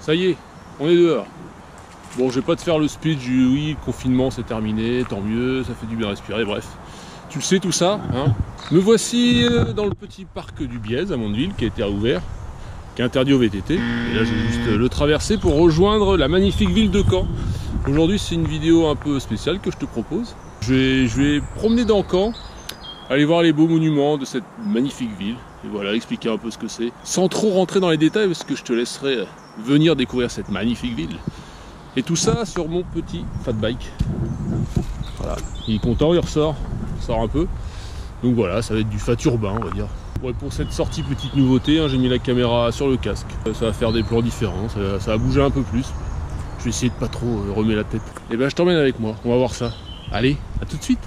Ça y est, on est dehors. Bon, je vais pas te faire le speech du oui, le confinement c'est terminé, tant mieux, ça fait du bien respirer, bref. Tu le sais tout ça, hein. Me voici dans le petit parc du Bièze à Mondeville qui a été réouvert, qui est interdit au VTT. Et là, j'ai juste le traverser pour rejoindre la magnifique ville de Caen. Aujourd'hui, c'est une vidéo un peu spéciale que je te propose. Je vais promener dans Caen, aller voir les beaux monuments de cette magnifique ville. Et voilà, expliquer un peu ce que c'est. Sans trop rentrer dans les détails, parce que je te laisserai venir découvrir cette magnifique ville. Et tout ça sur mon petit fat bike. Voilà, il est content, il ressort un peu. Donc voilà, ça va être du fat urbain, on va dire. Ouais, pour cette sortie, petite nouveauté, hein, j'ai mis la caméra sur le casque. Ça va faire des plans différents, ça va bouger un peu plus. Je vais essayer de pas trop remuer la tête. Et ben je t'emmène avec moi, on va voir ça. Allez, à tout de suite.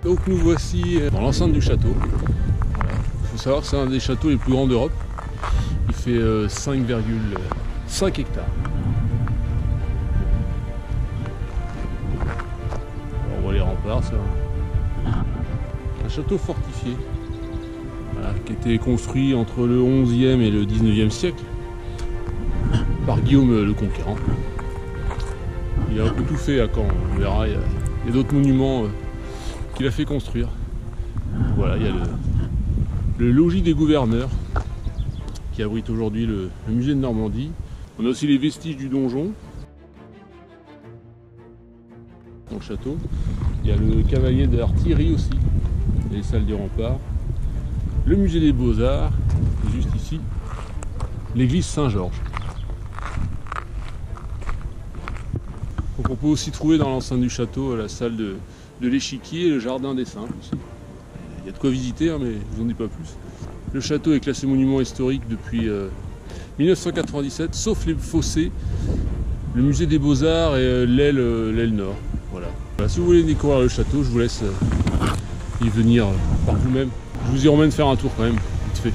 Donc nous voici dans l'enceinte du château. Voilà. Il faut savoir que c'est un des châteaux les plus grands d'Europe. Il fait 5,5 hectares. Alors on voit les remparts, c'est un château fortifié, voilà, qui a été construit entre le 11e et le 19e siècle par Guillaume le Conquérant. Il a un peu tout fait à Caen, on verra, il y a d'autres monuments qu'il a fait construire. Voilà, il y a le logis des gouverneurs qui abrite aujourd'hui le musée de Normandie. On a aussi les vestiges du donjon dans le château. Il y a le cavalier d'artillerie aussi, les salles du rempart, le musée des beaux-arts, et juste ici l'église Saint-Georges. Donc on peut aussi trouver dans l'enceinte du château la salle de l'échiquier et le jardin des simples aussi. Il y a de quoi visiter, hein, mais je vous en dis pas plus. Le château est classé monument historique depuis 1997, sauf les fossés, le musée des beaux-arts et l'aile nord. Voilà. Voilà. Si vous voulez découvrir le château, je vous laisse y venir par vous-même. Je vous y emmène faire un tour quand même, vite fait.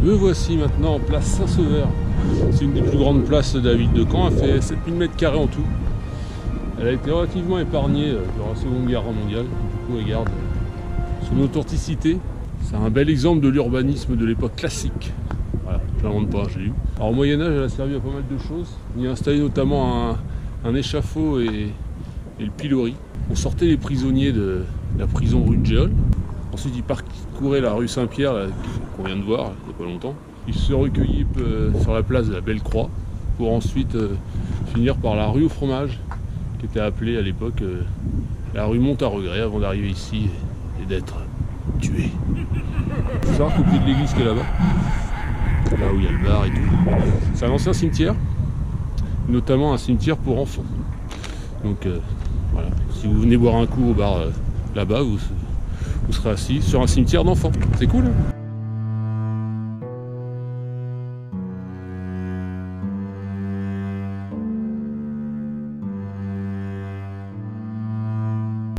Me voici maintenant en place Saint-Sauveur. C'est une des plus grandes places de la ville de Caen, elle fait 7000 m² en tout. Elle a été relativement épargnée durant la Seconde Guerre mondiale, du coup elle garde son authenticité. C'est un bel exemple de l'urbanisme de l'époque classique. Voilà, je l'invente pas, j'ai lu. Alors au Moyen-Âge, elle a servi à pas mal de choses. On y a installé notamment un échafaud et le pilori. On sortait les prisonniers de la prison rue de Géol. Ensuite il parcourait la rue Saint-Pierre qu'on vient de voir il n'y a pas longtemps. Il se recueillait sur la place de la Belle Croix pour ensuite finir par la rue au fromage qui était appelée à l'époque la rue Monte-à-Regret avant d'arriver ici et d'être tué. Il faut savoir qu'au pied de l'église qui est là-bas, là où il y a le bar et tout, c'est un ancien cimetière, notamment un cimetière pour enfants. Donc voilà, si vous venez boire un coup au bar là-bas, vous serez assis sur un cimetière d'enfants. C'est cool, hein?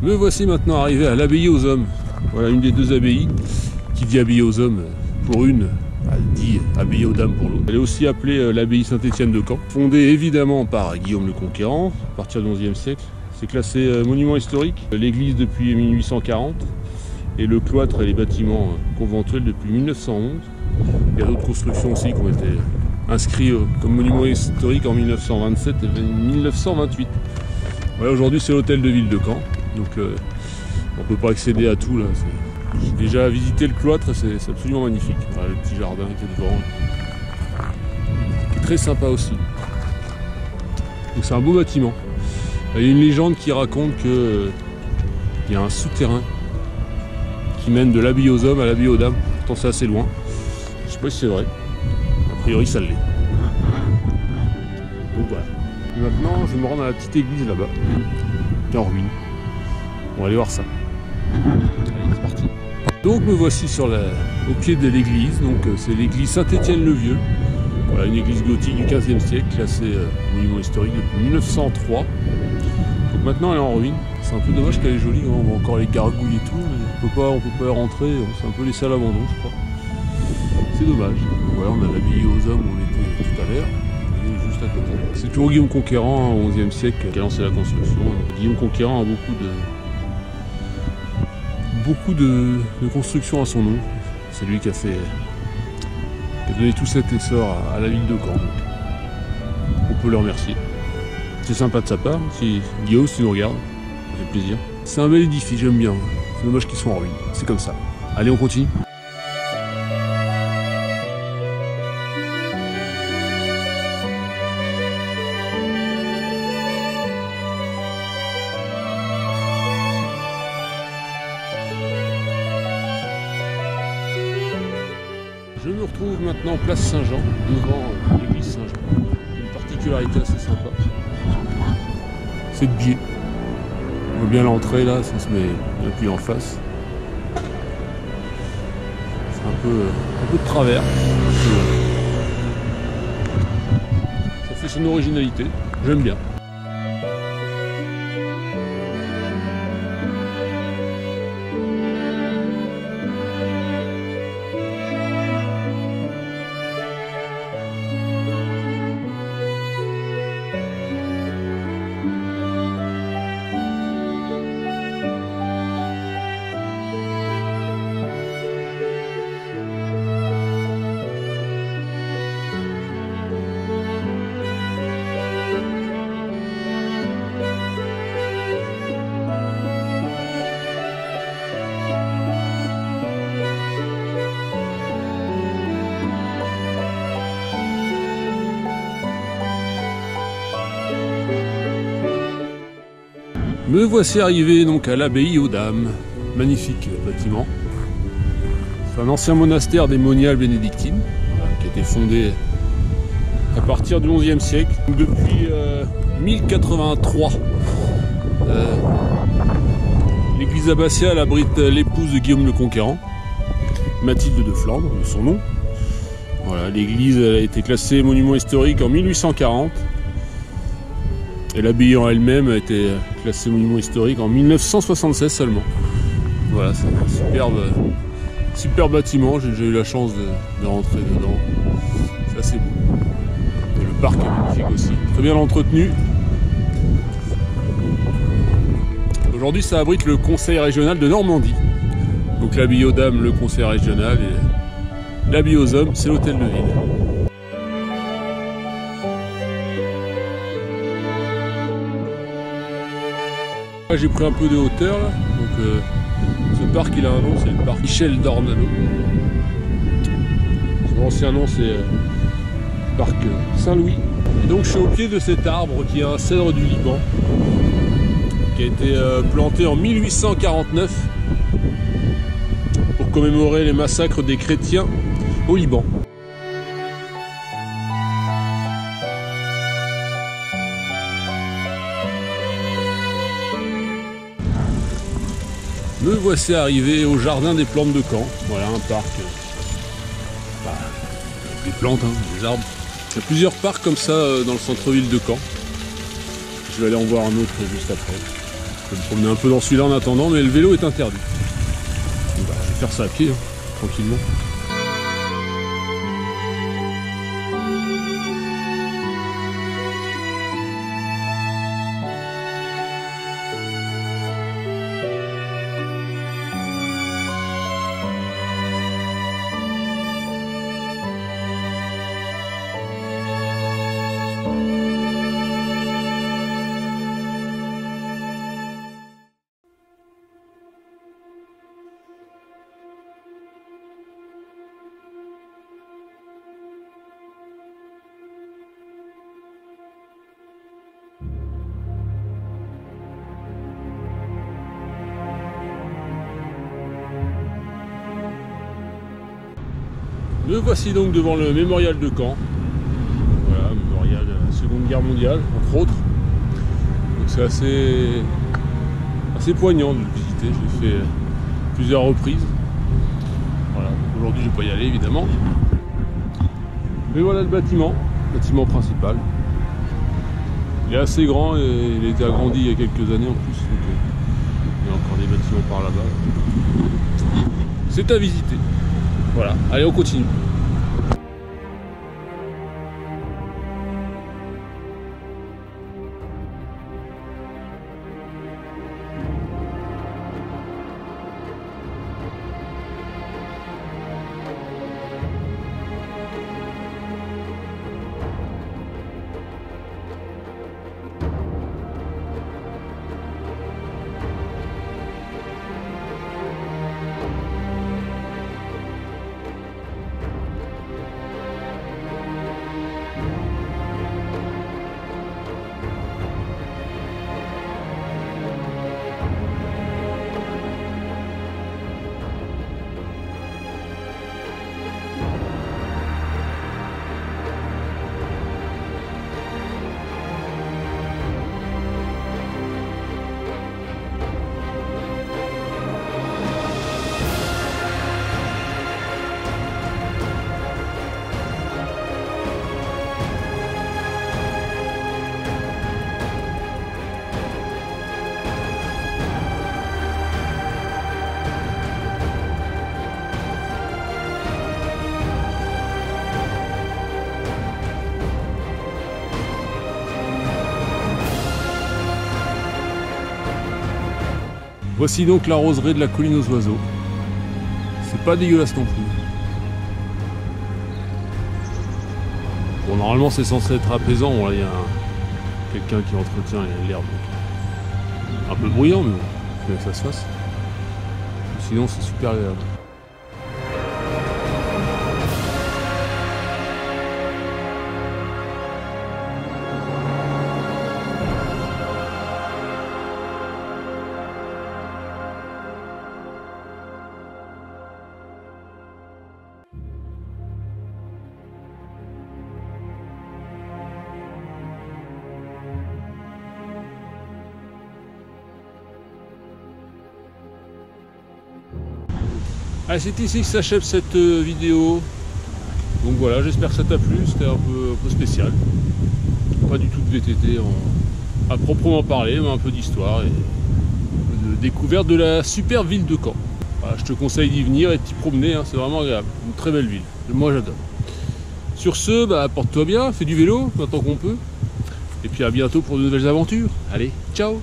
Me voici maintenant arrivé à l'abbaye aux hommes. Voilà une des deux abbayes. Qui dit abbaye aux hommes pour une, elle dit abbaye aux dames pour l'autre. Elle est aussi appelée l'abbaye Saint-Étienne de Caen. Fondée évidemment par Guillaume le Conquérant à partir du XIe siècle. C'est classé monument historique. L'église depuis 1840 et le cloître et les bâtiments conventuels depuis 1911. Il y a d'autres constructions aussi qui ont été inscrits comme monument historique en 1927 et 1928. Voilà, aujourd'hui c'est l'hôtel de ville de Caen. Donc on ne peut pas accéder à tout là. J'ai déjà visité le cloître, c'est absolument magnifique. Voilà, le petit jardin qui est devant. Qui est très sympa aussi. Donc c'est un beau bâtiment. Il y a une légende qui raconte qu'il y a un souterrain qui mène de l'abbaye aux hommes à l'abbaye aux dames. Pourtant c'est assez loin. Je sais pas si c'est vrai. A priori ça l'est. Donc voilà. Et maintenant je vais me rendre à la petite église là-bas. Qui est en ruine. On va aller voir ça. Allez, c'est parti. Donc me voici au pied de l'église. Donc c'est l'église Saint-Étienne-le-Vieux. Voilà, une église gothique du XVe siècle, classée monument historique depuis 1903. Donc maintenant elle est en ruine. C'est un peu dommage qu'elle est jolie. On voit encore les gargouilles et tout, mais on peut pas y rentrer. On s'est un peu laissé à l'abandon, je crois. C'est dommage. Voilà, on a l'abbaye aux hommes où on était tout à l'heure. Juste à côté. C'est toujours Guillaume Conquérant au XIe siècle qui a lancé la construction. Guillaume Conquérant a beaucoup de constructions à son nom. C'est lui qui a donné tout cet essor à la ville de Caen. On peut le remercier. C'est sympa de sa part. Si Guillaume, si tu nous regardes, ça fait plaisir. C'est un bel édifice, j'aime bien. C'est dommage qu'ils soient en ruine. C'est comme ça. Allez, on continue. Je me retrouve maintenant place Saint-Jean, devant l'église Saint-Jean. Une particularité assez sympa, c'est de biais. On voit bien l'entrée là, ça se met depuis en face. C'est un peu de travers. Ça fait son originalité, j'aime bien. Me voici arrivé donc à l'abbaye aux dames. Magnifique bâtiment. C'est un ancien monastère des moniales bénédictines, voilà, qui a été fondé à partir du XIe siècle. Depuis 1083, l'église abbatiale abrite l'épouse de Guillaume le Conquérant, Mathilde de Flandre, de son nom. Voilà, l'église a été classée monument historique en 1840. Et l'abbaye en elle-même a été classée monument historique en 1976 seulement. Voilà, c'est un super bâtiment, j'ai déjà eu la chance de rentrer dedans. C'est assez beau. Et le parc est magnifique aussi, très bien entretenu. Aujourd'hui ça abrite le conseil régional de Normandie. Donc l'abbaye aux dames, le conseil régional, et l'abbaye aux hommes, c'est l'hôtel de ville. J'ai pris un peu de hauteur là, donc ce parc il a un nom, c'est le parc Michel d'Ornano. Son ancien nom c'est le parc Saint-Louis. Et donc je suis au pied de cet arbre qui est un cèdre du Liban, qui a été planté en 1849 pour commémorer les massacres des chrétiens au Liban. Me voici arrivé au jardin des plantes de Caen. Voilà un parc, des plantes, hein, des arbres. Il y a plusieurs parcs comme ça dans le centre-ville de Caen. Je vais aller en voir un autre juste après. Je vais me promener un peu dans celui-là en attendant, mais le vélo est interdit. Donc, je vais faire ça à pied, hein, tranquillement. Me voici donc devant le mémorial de Caen. Voilà, mémorial de la Seconde Guerre mondiale, entre autres. Donc c'est assez poignant de le visiter. Je l'ai fait plusieurs reprises. Voilà, aujourd'hui je ne vais pas y aller évidemment. Mais voilà le bâtiment principal. Il est assez grand et il a été agrandi il y a quelques années en plus. Donc, il y a encore des bâtiments par là-bas. C'est à visiter. Voilà, allez on continue. Voici donc la roseraie de la colline aux oiseaux. C'est pas dégueulasse non plus. Bon, normalement c'est censé être apaisant. Bon, là il y a quelqu'un qui entretient l'herbe. Un peu bruyant, mais bon, faut bien que ça se fasse. Sinon c'est super agréable. Allez, c'est ici que s'achève cette vidéo. Donc voilà, j'espère que ça t'a plu. C'était un peu spécial. Pas du tout de VTT à proprement parler, mais un peu d'histoire et de découverte de la super ville de Caen. Voilà, je te conseille d'y venir et de t'y promener, hein, c'est vraiment agréable. Une très belle ville. Moi j'adore. Sur ce, porte-toi bien, fais du vélo, tant qu'on peut. Et puis à bientôt pour de nouvelles aventures. Allez, ciao!